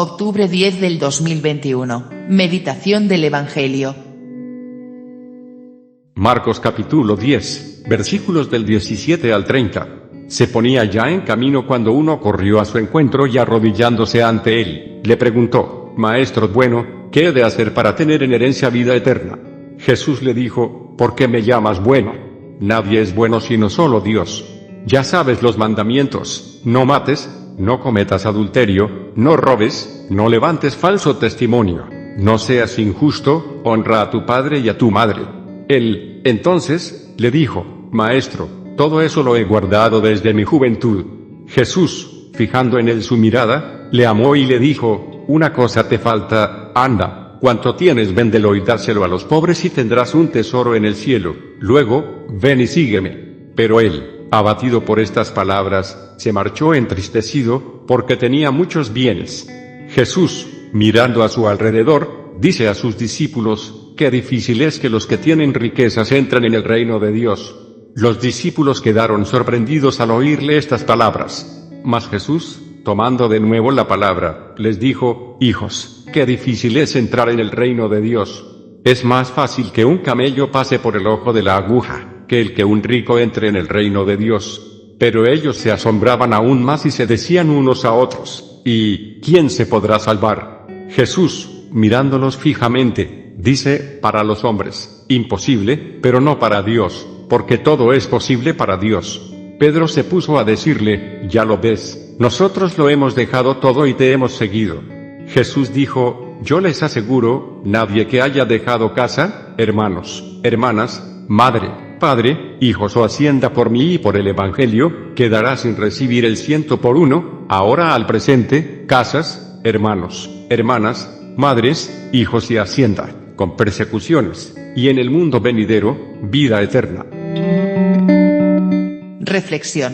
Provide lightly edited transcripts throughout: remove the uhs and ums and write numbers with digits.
octubre 10 del 2021. Meditación del Evangelio. Marcos capítulo 10, versículos del 17 al 30. Se ponía ya en camino cuando uno corrió a su encuentro y arrodillándose ante él, le preguntó: Maestro bueno, ¿qué he de hacer para tener en herencia vida eterna? Jesús le dijo: ¿Por qué me llamas bueno? Nadie es bueno sino solo Dios. Ya sabes los mandamientos: no mates, no cometas adulterio, no robes, no levantes falso testimonio, no seas injusto, honra a tu padre y a tu madre. Él, entonces, le dijo: Maestro, todo eso lo he guardado desde mi juventud. Jesús, fijando en él su mirada, le amó y le dijo: Una cosa te falta, anda, cuanto tienes véndelo y dáselo a los pobres y tendrás un tesoro en el cielo, luego, ven y sígueme. Pero él, abatido por estas palabras, se marchó entristecido, porque tenía muchos bienes. Jesús, mirando a su alrededor, dice a sus discípulos: Qué difícil es que los que tienen riquezas entren en el reino de Dios. Los discípulos quedaron sorprendidos al oírle estas palabras. Mas Jesús, tomando de nuevo la palabra, les dijo: Hijos, qué difícil es entrar en el reino de Dios. Es más fácil que un camello pase por el ojo de la aguja, que el que un rico entre en el reino de Dios. Pero ellos se asombraban aún más y se decían unos a otros: ¿Y quién se podrá salvar? Jesús, mirándolos fijamente, dice: Para los hombres, imposible, pero no para Dios, porque todo es posible para Dios. Pedro se puso a decirle: Ya lo ves, nosotros lo hemos dejado todo y te hemos seguido. Jesús dijo: Yo les aseguro, nadie que haya dejado casa, hermanos, hermanas, madre, padre, hijos o hacienda por mí y por el Evangelio, quedará sin recibir el 100 por uno, ahora al presente, casas, hermanos, hermanas, madres, hijos y hacienda, con persecuciones, y en el mundo venidero, vida eterna. Reflexión.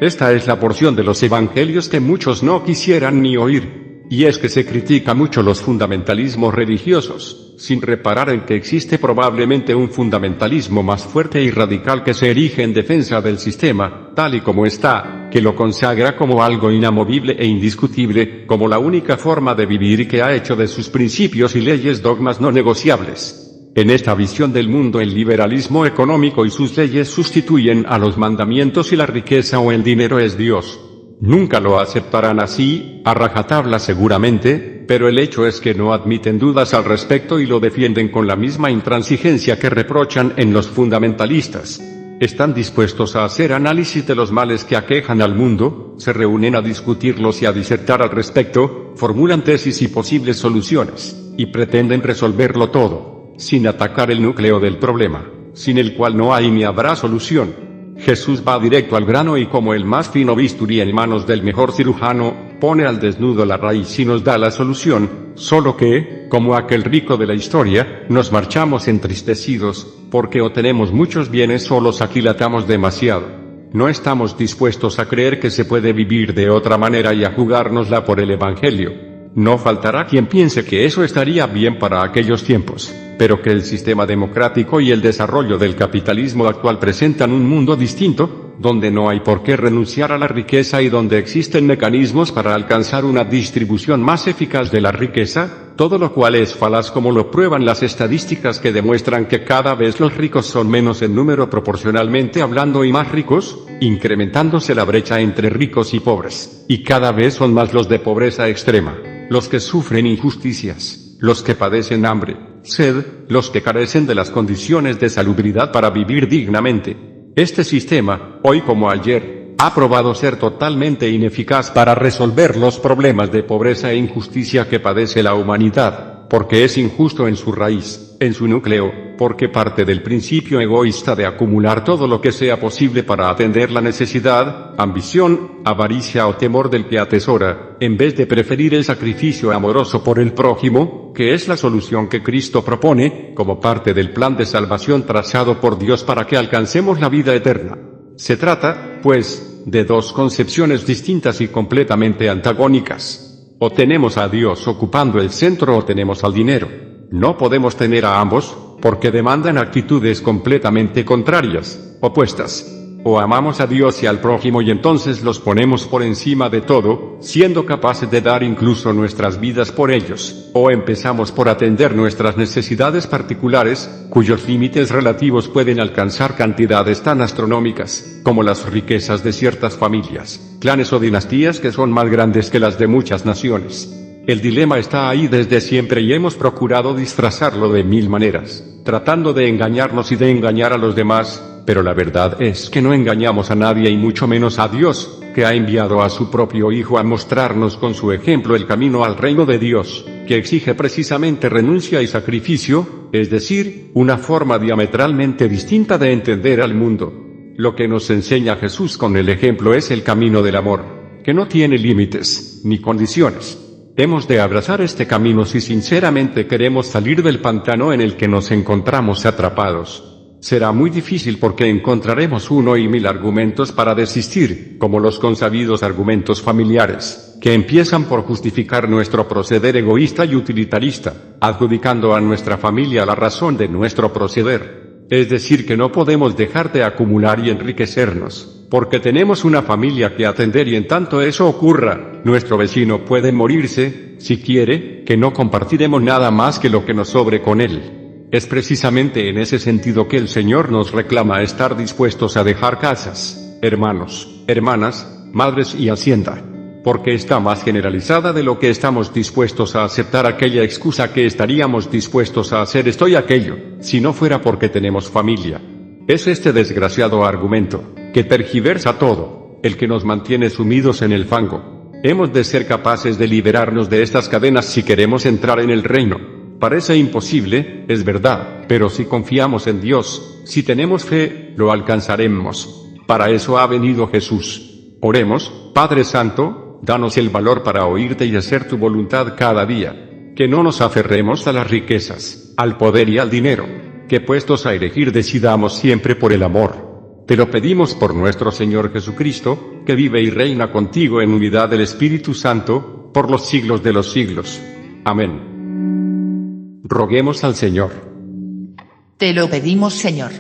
Esta es la porción de los evangelios que muchos no quisieran ni oír, y es que se critica mucho los fundamentalismos religiosos, sin reparar en que existe probablemente un fundamentalismo más fuerte y radical que se erige en defensa del sistema, tal y como está, que lo consagra como algo inamovible e indiscutible, como la única forma de vivir y que ha hecho de sus principios y leyes dogmas no negociables. En esta visión del mundo el liberalismo económico y sus leyes sustituyen a los mandamientos y la riqueza o el dinero es Dios. Nunca lo aceptarán así, a rajatabla seguramente, pero el hecho es que no admiten dudas al respecto y lo defienden con la misma intransigencia que reprochan en los fundamentalistas. Están dispuestos a hacer análisis de los males que aquejan al mundo, se reúnen a discutirlos y a disertar al respecto, formulan tesis y posibles soluciones, y pretenden resolverlo todo, sin atacar el núcleo del problema, sin el cual no hay ni habrá solución. Jesús va directo al grano y como el más fino bisturí en manos del mejor cirujano, pone al desnudo la raíz y nos da la solución, solo que, como aquel rico de la historia, nos marchamos entristecidos, porque o tenemos muchos bienes o los aquilatamos demasiado. No estamos dispuestos a creer que se puede vivir de otra manera y a jugárnosla por el Evangelio. No faltará quien piense que eso estaría bien para aquellos tiempos, pero que el sistema democrático y el desarrollo del capitalismo actual presentan un mundo distinto, donde no hay por qué renunciar a la riqueza y donde existen mecanismos para alcanzar una distribución más eficaz de la riqueza, todo lo cual es falaz como lo prueban las estadísticas que demuestran que cada vez los ricos son menos en número proporcionalmente hablando y más ricos, incrementándose la brecha entre ricos y pobres, y cada vez son más los de pobreza extrema, los que sufren injusticias, los que padecen hambre, sed, los que carecen de las condiciones de salubridad para vivir dignamente. Este sistema, hoy como ayer, ha probado ser totalmente ineficaz para resolver los problemas de pobreza e injusticia que padece la humanidad, porque es injusto en su raíz, en su núcleo, porque parte del principio egoísta de acumular todo lo que sea posible para atender la necesidad, ambición, avaricia o temor del que atesora, en vez de preferir el sacrificio amoroso por el prójimo, que es la solución que Cristo propone, como parte del plan de salvación trazado por Dios para que alcancemos la vida eterna. Se trata, pues, de dos concepciones distintas y completamente antagónicas. O tenemos a Dios ocupando el centro o tenemos al dinero. No podemos tener a ambos, porque demandan actitudes completamente contrarias, opuestas. O amamos a Dios y al prójimo y entonces los ponemos por encima de todo, siendo capaces de dar incluso nuestras vidas por ellos, o empezamos por atender nuestras necesidades particulares, cuyos límites relativos pueden alcanzar cantidades tan astronómicas, como las riquezas de ciertas familias, clanes o dinastías que son más grandes que las de muchas naciones. El dilema está ahí desde siempre y hemos procurado disfrazarlo de mil maneras, tratando de engañarnos y de engañar a los demás, pero la verdad es que no engañamos a nadie y mucho menos a Dios, que ha enviado a su propio Hijo a mostrarnos con su ejemplo el camino al reino de Dios, que exige precisamente renuncia y sacrificio, es decir, una forma diametralmente distinta de entender al mundo. Lo que nos enseña Jesús con el ejemplo es el camino del amor, que no tiene límites, ni condiciones. Hemos de abrazar este camino si sinceramente queremos salir del pantano en el que nos encontramos atrapados. Será muy difícil porque encontraremos uno y mil argumentos para desistir, como los consabidos argumentos familiares, que empiezan por justificar nuestro proceder egoísta y utilitarista, adjudicando a nuestra familia la razón de nuestro proceder. Es decir, que no podemos dejar de acumular y enriquecernos, porque tenemos una familia que atender y en tanto eso ocurra, nuestro vecino puede morirse, si quiere, que no compartiremos nada más que lo que nos sobre con él. Es precisamente en ese sentido que el Señor nos reclama estar dispuestos a dejar casas, hermanos, hermanas, madres y hacienda. Porque está más generalizada de lo que estamos dispuestos a aceptar aquella excusa que estaríamos dispuestos a hacer esto y aquello, si no fuera porque tenemos familia. Es este desgraciado argumento, que tergiversa todo, el que nos mantiene sumidos en el fango. Hemos de ser capaces de liberarnos de estas cadenas si queremos entrar en el reino. Parece imposible, es verdad, pero si confiamos en Dios, si tenemos fe, lo alcanzaremos. Para eso ha venido Jesús. Oremos, Padre Santo, danos el valor para oírte y hacer tu voluntad cada día. Que no nos aferremos a las riquezas, al poder y al dinero. Que puestos a elegir decidamos siempre por el amor. Te lo pedimos por nuestro Señor Jesucristo, que vive y reina contigo en unidad del Espíritu Santo, por los siglos de los siglos. Amén. Roguemos al Señor. Te lo pedimos, Señor.